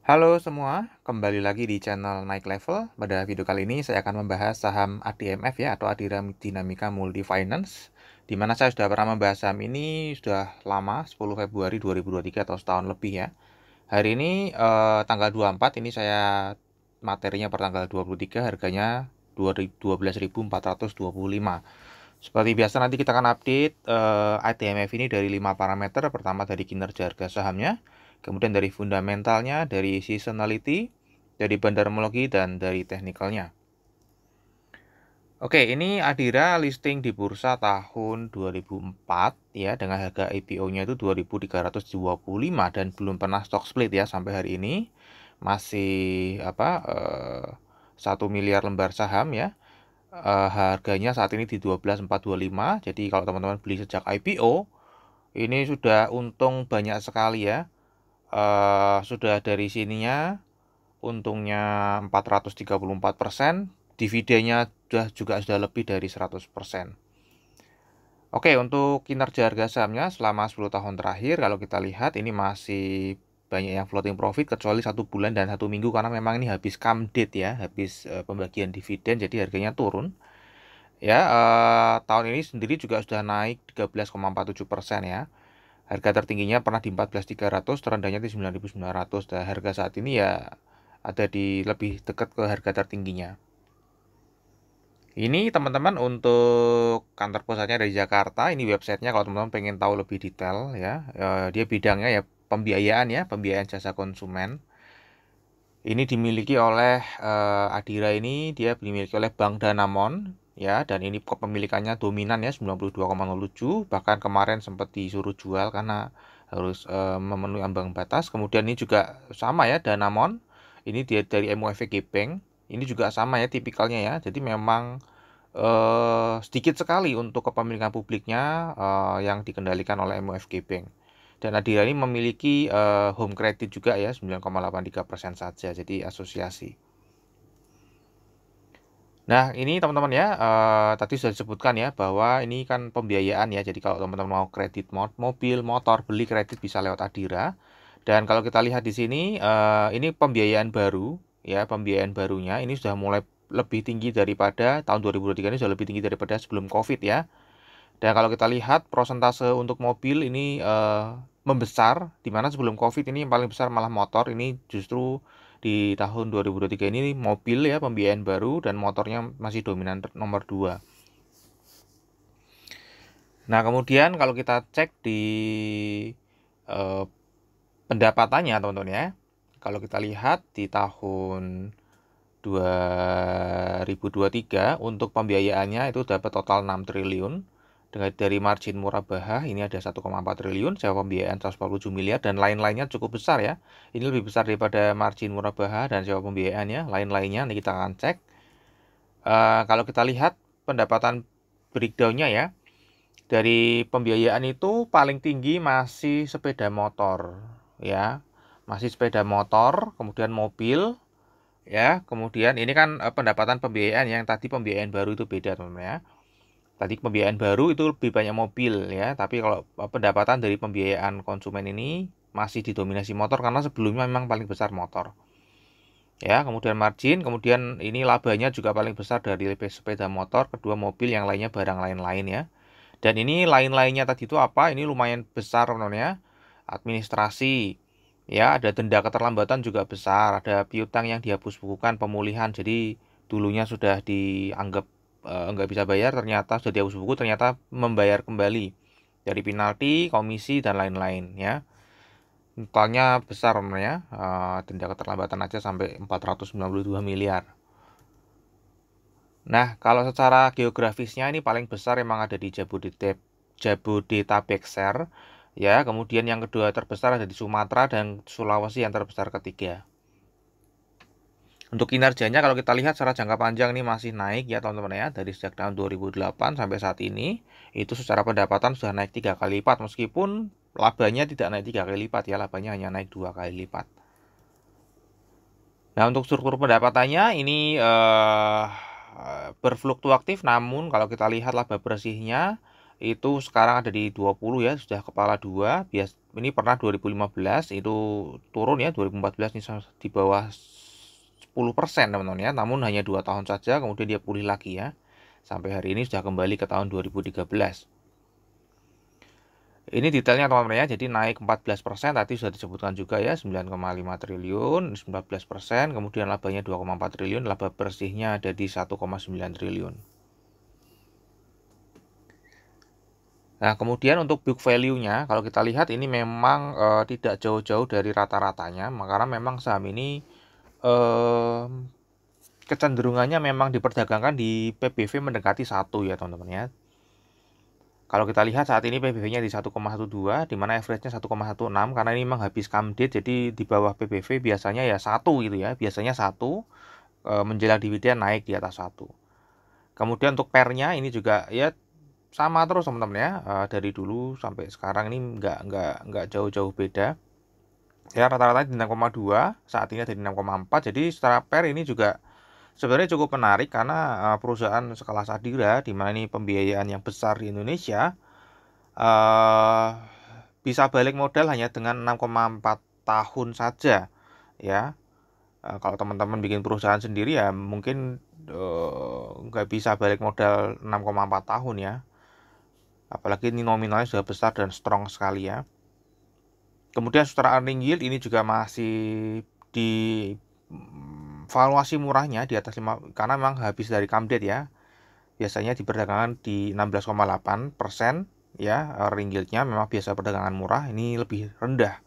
Halo semua, kembali lagi di channel Naik Level. Pada video kali ini saya akan membahas saham ADMF ya, atau Adira Dinamika Multi Finance, di mana saya sudah pernah membahas saham ini sudah lama, 10 Februari 2023 atau setahun lebih ya. Hari ini tanggal 24 ini saya materinya per tanggal 23, harganya 12.425. Seperti biasa nanti kita akan update ADMF ini dari 5 parameter. Pertama dari kinerja harga sahamnya, kemudian dari fundamentalnya, dari seasonality, dari bandarmologi, dan dari teknikalnya. Oke, ini Adira listing di bursa tahun 2004 ya, dengan harga IPO-nya itu 2.325 dan belum pernah stock split ya sampai hari ini. Masih 1 miliar lembar saham ya. Harganya saat ini di 12.425. Jadi kalau teman-teman beli sejak IPO, ini sudah untung banyak sekali ya. Sudah dari sininya untungnya 434%, dividennya sudah lebih dari 100%. Oke, untuk kinerja harga sahamnya selama 10 tahun terakhir, kalau kita lihat ini masih banyak yang floating profit kecuali 1 bulan dan 1 minggu, karena memang ini habis come date ya, habis pembagian dividen, jadi harganya turun. Ya, tahun ini sendiri juga sudah naik 13,47% ya. Harga tertingginya pernah di 14.300, terendahnya di 9.900. Dan harga saat ini ya ada di lebih dekat ke harga tertingginya. Ini teman-teman untuk kantor pusatnya dari Jakarta. Ini websitenya kalau teman-teman pengen tahu lebih detail ya. Dia bidangnya ya pembiayaan jasa konsumen. Ini dimiliki oleh Adira, ini dia dimiliki oleh Bank Danamon ya, dan ini kepemilikannya dominan ya 92,07, bahkan kemarin sempat disuruh jual karena harus memenuhi ambang batas. Kemudian ini juga sama ya, Danamon. Ini dia dari MUFG Bank. Ini juga sama ya tipikalnya ya. Jadi memang sedikit sekali untuk kepemilikan publiknya yang dikendalikan oleh MUFG Bank. Dan Adira ini memiliki home credit juga ya, 9,83% saja, jadi asosiasi. Nah, ini teman-teman ya, tadi sudah disebutkan ya bahwa ini kan pembiayaan ya. Jadi kalau teman-teman mau kredit mobil, motor, beli kredit bisa lewat Adira. Dan kalau kita lihat di sini, ini pembiayaan baru ya, pembiayaan barunya ini sudah mulai lebih tinggi daripada tahun 2023, ini sudah lebih tinggi daripada sebelum COVID ya. Dan kalau kita lihat prosentase untuk mobil ini membesar, di mana sebelum COVID ini yang paling besar malah motor. Ini justru di tahun 2023 ini mobil ya, pembiayaan baru, dan motornya masih dominan nomor 2. Nah, kemudian kalau kita cek di eh, pendapatannya teman-teman ya, kalau kita lihat di tahun 2023 untuk pembiayaannya itu dapat total 6 triliun. Dari margin murabahah ini ada 1,4 triliun, sewa pembiayaan 147 miliar, dan lain-lainnya cukup besar ya. Ini lebih besar daripada margin murabahah dan sewa pembiayaannya. Lain-lainnya nanti kita akan cek. Kalau kita lihat pendapatan breakdown-nya ya, dari pembiayaan itu paling tinggi masih sepeda motor ya. Masih sepeda motor, kemudian mobil ya. Kemudian ini kan pendapatan pembiayaan, yang tadi pembiayaan baru itu beda teman-teman ya. Tadi pembiayaan baru itu lebih banyak mobil ya, tapi kalau pendapatan dari pembiayaan konsumen ini masih didominasi motor karena sebelumnya memang paling besar motor. Ya, kemudian margin, kemudian ini labanya juga paling besar dari sepeda motor, kedua mobil, yang lainnya barang lain-lain ya. Dan ini lain-lainnya tadi itu apa? Ini lumayan besar teman-teman ya. Administrasi, ya, ada denda keterlambatan juga besar, ada piutang yang dihapus bukukan, pemulihan. Jadi dulunya sudah dianggap nggak bisa bayar, ternyata sudah dihapus buku, ternyata membayar kembali dari penalti, komisi, dan lain-lain ya. Totalnya besar namanya, denda keterlambatan aja sampai 492 miliar. Nah, kalau secara geografisnya ini paling besar emang ada di Jabodetabek Share ya. Kemudian yang kedua terbesar ada di Sumatera, dan Sulawesi yang terbesar ketiga. Untuk kinerjanya kalau kita lihat secara jangka panjang ini masih naik ya teman-teman ya. Dari sejak tahun 2008 sampai saat ini itu secara pendapatan sudah naik 3 kali lipat, meskipun labanya tidak naik 3 kali lipat ya, labanya hanya naik 2 kali lipat. Nah, untuk struktur pendapatannya ini berfluktuatif, namun kalau kita lihat laba bersihnya itu sekarang ada di 20 ya, sudah kepala 2. Ini pernah 2015 itu turun ya, 2014 ini di bawah 10% teman-teman ya, namun hanya 2 tahun saja kemudian dia pulih lagi ya. Sampai hari ini sudah kembali ke tahun 2013. Ini detailnya teman-teman ya, jadi naik 14%, tadi sudah disebutkan juga ya, 9,5 triliun, 19%, kemudian labanya 2,4 triliun, laba bersihnya ada di 1,9 triliun. Nah, kemudian untuk book value-nya, kalau kita lihat ini memang tidak jauh-jauh dari rata-ratanya, karena memang saham ini kecenderungannya memang diperdagangkan di PBV mendekati 1 ya teman-teman ya. Kalau kita lihat saat ini PBV-nya di 1,12, di mana average-nya 1,16, karena ini memang habis come date, jadi di bawah PBV biasanya ya 1 gitu ya, biasanya 1, menjelang dividen naik di atas 1. Kemudian untuk pair-nya ini juga ya sama terus teman-teman ya, dari dulu sampai sekarang ini nggak jauh-jauh beda ya, rata-rata di 6,2, saat ini ada di 6,4. Jadi secara pair ini juga sebenarnya cukup menarik karena perusahaan sekelas Adira, di mana ini pembiayaan yang besar di Indonesia, bisa balik modal hanya dengan 6,4 tahun saja ya. Kalau teman-teman bikin perusahaan sendiri ya mungkin nggak bisa balik modal 6,4 tahun ya. Apalagi ini nominalnya sudah besar dan strong sekali ya. Kemudian secara earning yield ini juga masih di valuasi murahnya di atas 5, karena memang habis dari come date ya. Biasanya diperdagangkan di 16,8% ya, earning yield-nya memang biasa perdagangan murah, ini lebih rendah.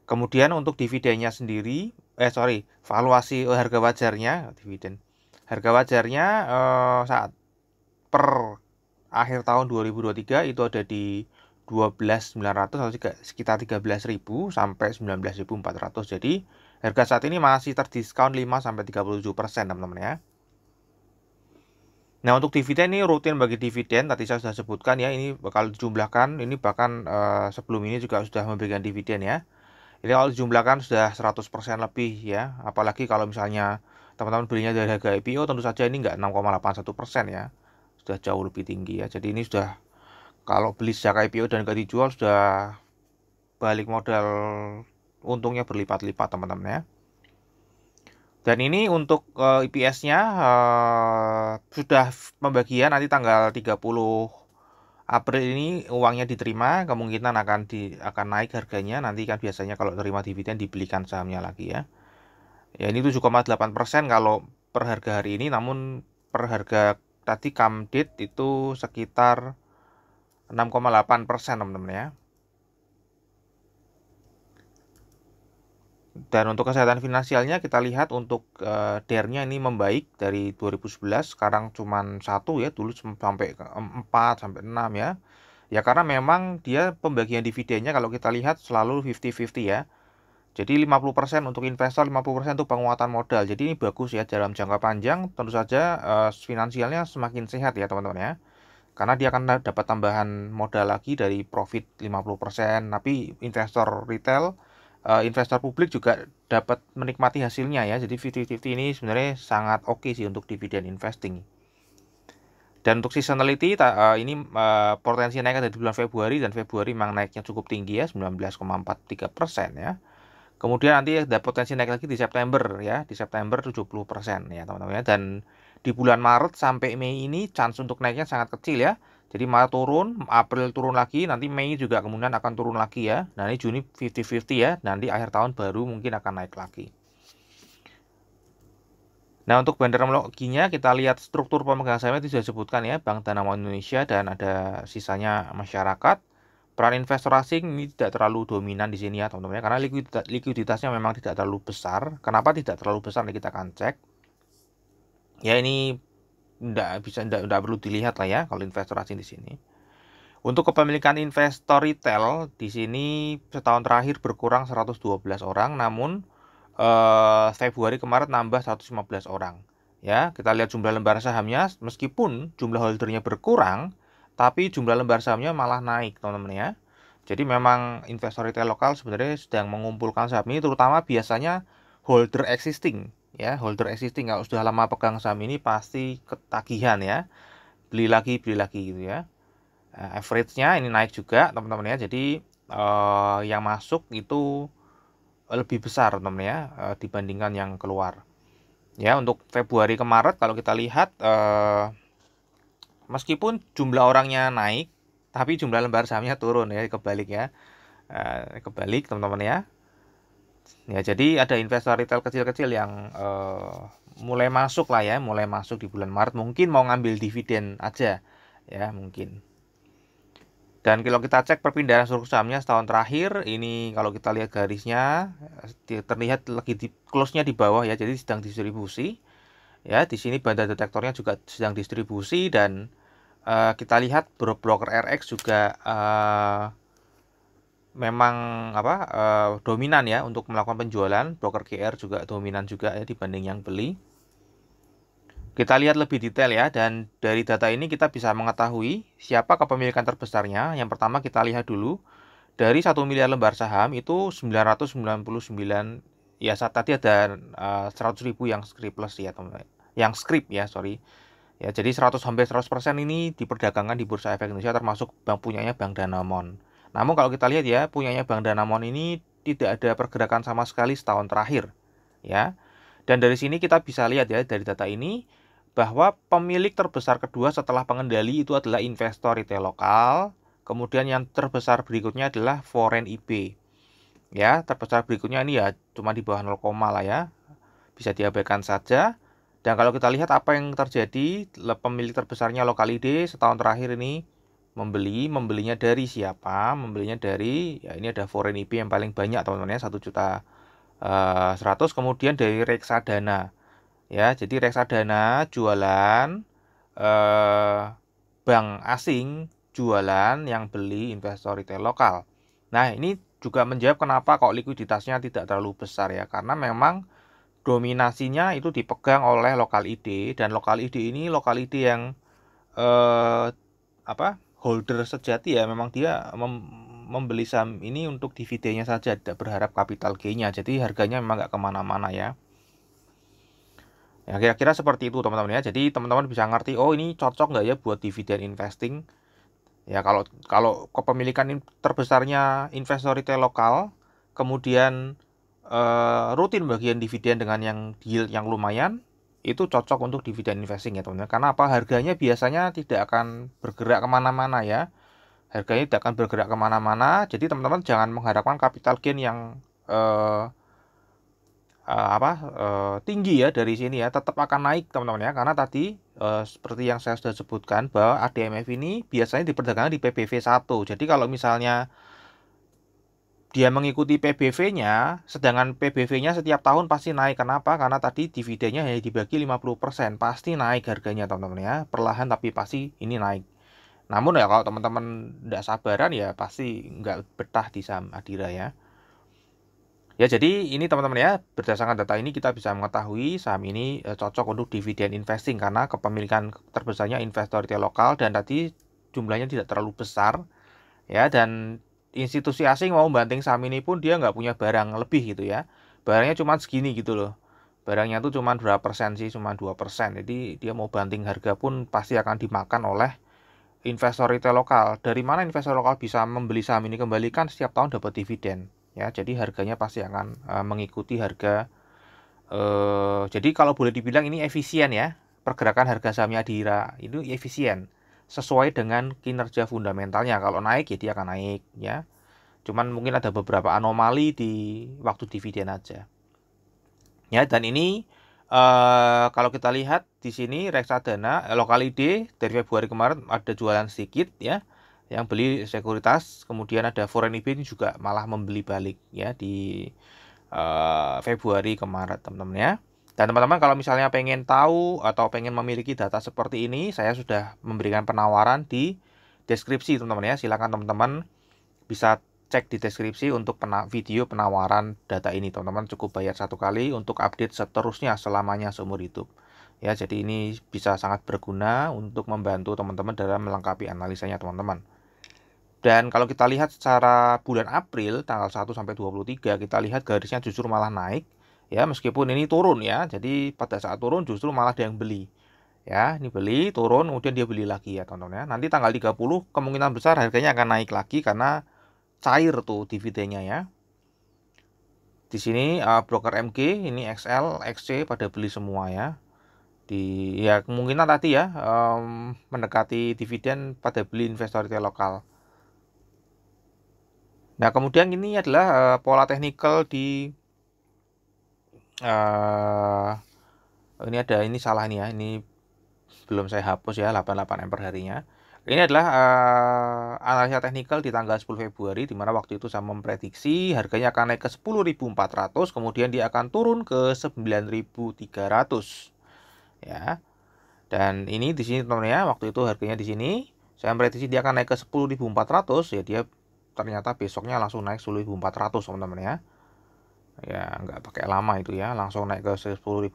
Kemudian untuk dividennya sendiri, valuasi harga wajarnya, dividen. Harga wajarnya saat per akhir tahun 2023 itu ada di 12.900 atau sekitar 13.000 sampai 19.400. Jadi harga saat ini masih terdiskon 5 sampai 37% teman-teman ya. Nah, untuk dividen ini rutin bagi dividen, tadi saya sudah sebutkan ya, ini bakal dijumlahkan, ini bahkan sebelum ini juga sudah memberikan dividen ya. Ini kalau dijumlahkan sudah 100% lebih ya, apalagi kalau misalnya teman-teman belinya dari harga IPO, tentu saja ini nggak 6,81% ya, sudah jauh lebih tinggi ya. Jadi ini sudah, kalau beli sejak IPO dan nggak dijual, sudah balik modal untungnya berlipat-lipat teman-teman ya. Dan ini untuk EPS-nya sudah pembagian nanti tanggal 30 April ini uangnya diterima, kemungkinan akan naik harganya, nanti kan biasanya kalau terima dividen dibelikan sahamnya lagi ya. Ya ini 7,8% kalau per harga hari ini, namun per harga tadi come date itu sekitar 6,8% teman-teman ya. Dan untuk kesehatan finansialnya kita lihat untuk DER-nya ini membaik dari 2011, sekarang cuma 1 ya, dulu sampai ke 4 sampai 6 ya. Ya karena memang dia pembagian dividennya kalau kita lihat selalu 50-50 ya. Jadi 50% untuk investor, 50% untuk penguatan modal. Jadi ini bagus ya dalam jangka panjang, tentu saja finansialnya semakin sehat ya teman-teman ya. Karena dia akan dapat tambahan modal lagi dari profit 50%, tapi investor retail, investor publik juga dapat menikmati hasilnya ya. Jadi 50-50 ini sebenarnya sangat oke sih untuk dividen investing. Dan untuk seasonality ini potensi naik ada di bulan Februari, dan Februari memang naiknya cukup tinggi ya, 19,43% ya. Kemudian nanti ada potensi naik lagi di September ya, di September 70% ya teman-teman ya. Dan di bulan Maret sampai Mei ini chance untuk naiknya sangat kecil ya. Jadi Maret turun, April turun lagi, nanti Mei juga kemudian akan turun lagi ya. Nah ini Juni 50-50 ya, nanti akhir tahun baru mungkin akan naik lagi. Nah untuk bandarologinya kita lihat struktur pemegang saham itu sudah disebutkan ya, Bank Danamon Indonesia dan ada sisanya masyarakat. Peran investor asing ini tidak terlalu dominan di sini ya teman-teman ya, karena likuiditasnya memang tidak terlalu besar. Kenapa tidak terlalu besar? Nih kita akan cek. Ya ini tidak perlu dilihat lah ya kalau investor asing di sini. Untuk kepemilikan investor retail di sini setahun terakhir berkurang 112 orang, namun Februari kemarin nambah 115 orang. Ya, kita lihat jumlah lembar sahamnya, meskipun jumlah holdernya berkurang, tapi jumlah lembar sahamnya malah naik, teman-teman ya. Jadi memang investor retail lokal sebenarnya sedang mengumpulkan saham ini, terutama biasanya holder existing. Ya, holder existing kalau sudah lama pegang saham ini pasti ketagihan ya, beli lagi gitu ya. Average-nya ini naik juga teman-teman ya. Jadi yang masuk itu lebih besar teman-teman ya, dibandingkan yang keluar. Ya, untuk Februari ke Maret kalau kita lihat meskipun jumlah orangnya naik, tapi jumlah lembar sahamnya turun ya, kebalik ya. Kebalik teman-teman ya. Ya, jadi ada investor retail kecil-kecil yang mulai masuk lah ya, mulai masuk di bulan Maret, mungkin mau ngambil dividen aja ya, mungkin. Dan kalau kita cek perpindahan struktur sahamnya setahun terakhir, ini kalau kita lihat garisnya terlihat lagi di close-nya di bawah ya, jadi sedang distribusi. Ya, di sini banda detektornya juga sedang distribusi dan kita lihat broker RX juga memang dominan ya untuk melakukan penjualan. Broker GR juga dominan juga ya dibanding yang beli. Kita lihat lebih detail ya, dan dari data ini kita bisa mengetahui siapa kepemilikan terbesarnya. Yang pertama kita lihat dulu, dari 1 miliar lembar saham itu 999, ya saat tadi ada 100.000 yang scriptless ya teman-teman. Yang script ya, sorry. Ya, jadi 100 hampir 100% ini diperdagangkan di Bursa Efek Indonesia, termasuk punyanya Bank Danamon. Namun kalau kita lihat ya, punyanya Bank Danamon ini tidak ada pergerakan sama sekali setahun terakhir. Ya. Dan dari sini kita bisa lihat ya, dari data ini, bahwa pemilik terbesar kedua setelah pengendali itu adalah investor retail lokal. Kemudian yang terbesar berikutnya adalah foreign IB. Ya, terbesar berikutnya ini ya cuma di bawah 0, lah ya. Bisa diabaikan saja. Dan kalau kita lihat apa yang terjadi, pemilik terbesarnya lokal ID setahun terakhir ini membelinya dari siapa? Membelinya dari, ya ini ada foreign IB yang paling banyak teman-teman ya, 1.100.000. Kemudian dari reksadana. Ya, jadi reksadana jualan, bank asing jualan, yang beli investor retail lokal. Nah, ini juga menjawab kenapa kok likuiditasnya tidak terlalu besar ya, karena memang dominasinya itu dipegang oleh lokal ID, dan lokal ID ini lokal ID yang holder sejati ya, memang dia membeli saham ini untuk dividennya saja, tidak berharap capital gain-nya, jadi harganya memang nggak kemana-mana ya. Ya, kira-kira seperti itu teman-teman ya. Jadi teman-teman bisa ngerti, oh ini cocok nggak ya buat dividen investing. Ya, kalau kepemilikan terbesarnya investor retail lokal, kemudian rutin bagian dividen dengan yang yield yang lumayan, itu cocok untuk dividen investing ya teman-teman. Karena apa? Harganya biasanya tidak akan bergerak kemana-mana ya. Harganya tidak akan bergerak kemana-mana. Jadi teman-teman jangan mengharapkan capital gain yang tinggi ya dari sini ya, tetap akan naik teman-teman ya, karena tadi seperti yang saya sudah sebutkan bahwa ADMF ini biasanya diperdagangkan di PBV 1. Jadi kalau misalnya dia mengikuti PBV-nya, sedangkan PBV-nya setiap tahun pasti naik. Kenapa? Karena tadi dividennya hanya dibagi 50%, pasti naik harganya teman-teman ya, perlahan tapi pasti ini naik. Namun ya kalau teman-teman tidak sabaran ya pasti nggak betah di saham Adira ya. Ya, jadi ini teman-teman ya, berdasarkan data ini kita bisa mengetahui saham ini cocok untuk dividen investing karena kepemilikan terbesarnya investor retail lokal, dan tadi jumlahnya tidak terlalu besar ya, dan institusi asing mau banting saham ini pun dia nggak punya barang lebih gitu ya. Barangnya cuma segini gitu loh. Barangnya tuh cuma berapa persen sih, cuma 2%. Jadi dia mau banting harga pun pasti akan dimakan oleh investor retail lokal. Dari mana investor lokal bisa membeli saham ini kembali? Kan setiap tahun dapat dividen. Ya, jadi harganya pasti akan mengikuti harga. Jadi kalau boleh dibilang ini efisien ya, pergerakan harga sahamnya Adira itu efisien, sesuai dengan kinerja fundamentalnya. Kalau naik ya dia akan naik ya. Cuman mungkin ada beberapa anomali di waktu dividen aja. Ya, dan ini kalau kita lihat di sini reksadana lokal ID dari Februari kemarin ada jualan sedikit ya, yang beli sekuritas. Kemudian ada foreign IB ini juga malah membeli balik ya di Februari ke Maret teman-teman ya. Dan teman-teman kalau misalnya pengen tahu atau pengen memiliki data seperti ini, saya sudah memberikan penawaran di deskripsi teman-teman ya. Silakan teman-teman bisa cek di deskripsi untuk video penawaran data ini. Teman-teman cukup bayar 1 kali untuk update seterusnya selamanya seumur hidup. Ya, jadi ini bisa sangat berguna untuk membantu teman-teman dalam melengkapi analisanya teman-teman. Dan kalau kita lihat secara bulan April tanggal 1 sampai 23, kita lihat garisnya justru malah naik ya, meskipun ini turun ya. Jadi pada saat turun justru malah ada yang beli. Ya, ini beli, turun, kemudian dia beli lagi ya teman-teman ya. Nanti tanggal 30 kemungkinan besar harganya akan naik lagi karena cair tuh dividennya ya. Di sini broker MG, ini XL, XC pada beli semua ya. Ya kemungkinan tadi ya mendekati dividen pada beli investor retail lokal. Nah, kemudian ini adalah pola teknikal di ini salah nih ya. Ini belum saya hapus ya 88 M per harinya. Ini adalah analisa teknikal di tanggal 10 Februari di mana waktu itu saya memprediksi harganya akan naik ke 10.400, kemudian dia akan turun ke 9.300 ya. Dan ini di sini teman-teman ya, waktu itu harganya di sini saya memprediksi dia akan naik ke 10.400 ya, dia ternyata besoknya langsung naik 10.400 teman-teman ya. Ya nggak pakai lama itu ya, langsung naik ke 10.400,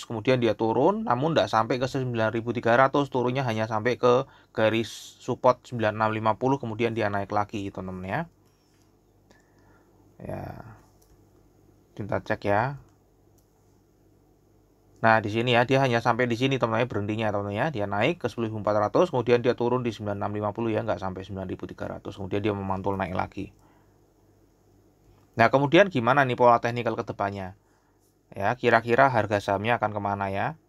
kemudian dia turun namun nggak sampai ke 9.300, turunnya hanya sampai ke garis support 9650, kemudian dia naik lagi teman-teman ya. Ya kita cek ya. Nah di sini ya, dia hanya sampai di sini teman-teman, berhentinya teman-teman ya, dia naik ke 10.400, kemudian dia turun di 9650 ya, nggak sampai 9.300, kemudian dia memantul naik lagi. Nah kemudian gimana nih pola teknikal ke depannya ya, kira-kira harga sahamnya akan kemana ya.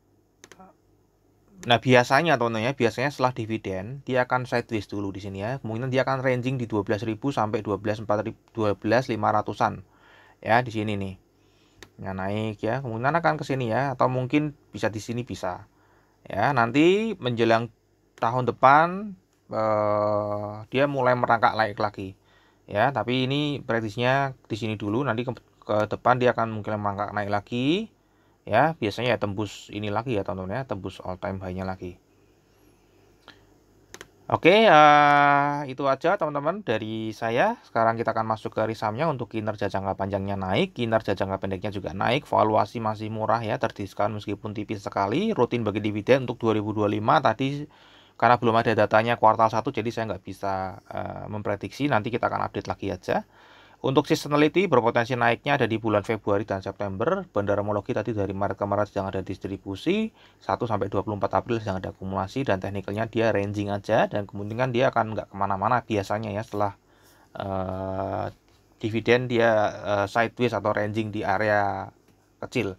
Nah biasanya teman-teman ya, biasanya setelah dividen dia akan sideways dulu di sini ya, kemungkinan dia akan ranging di 12.000 sampai 12.500-an ya, di sini nih ya, naik ya, kemungkinan akan ke sini ya, atau mungkin bisa di sini bisa ya. Nanti menjelang tahun depan dia mulai merangkak naik lagi ya, tapi ini prediksinya di sini dulu, nanti ke depan dia akan mungkin merangkak naik lagi ya, biasanya ya tembus ini lagi ya teman-teman ya, tembus all time high-nya lagi. Oke, itu aja teman-teman dari saya. Sekarang kita akan masuk ke risamnya. Untuk kinerja jangka panjangnya naik, kinerja jangka pendeknya juga naik, valuasi masih murah ya, terdiskon meskipun tipis sekali, rutin bagi dividen untuk 2025 tadi karena belum ada datanya kuartal 1, jadi saya nggak bisa memprediksi, nanti kita akan update lagi aja. Untuk seasonality berpotensi naiknya ada di bulan Februari dan September. Bandaromologi tadi dari Maret ke Maret sedang ada distribusi, 1 sampai 24 April sedang ada akumulasi, dan teknikalnya dia ranging aja, dan kemungkinan dia akan nggak kemana-mana biasanya ya setelah dividen dia sideways atau ranging di area kecil.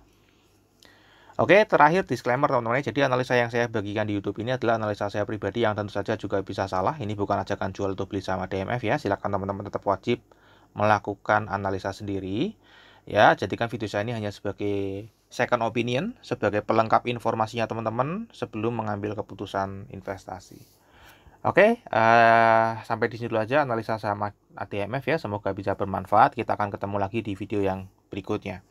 Oke, terakhir disclaimer teman-teman. Jadi analisa yang saya bagikan di YouTube ini adalah analisa saya pribadi yang tentu saja juga bisa salah. Ini bukan ajakan jual atau beli sama DMF ya. Silakan teman-teman tetap wajib melakukan analisa sendiri. Ya, jadikan video saya ini hanya sebagai second opinion, sebagai pelengkap informasinya teman-teman sebelum mengambil keputusan investasi. Oke, sampai di sini dulu aja analisa saham ADMF ya. Semoga bisa bermanfaat. Kita akan ketemu lagi di video yang berikutnya.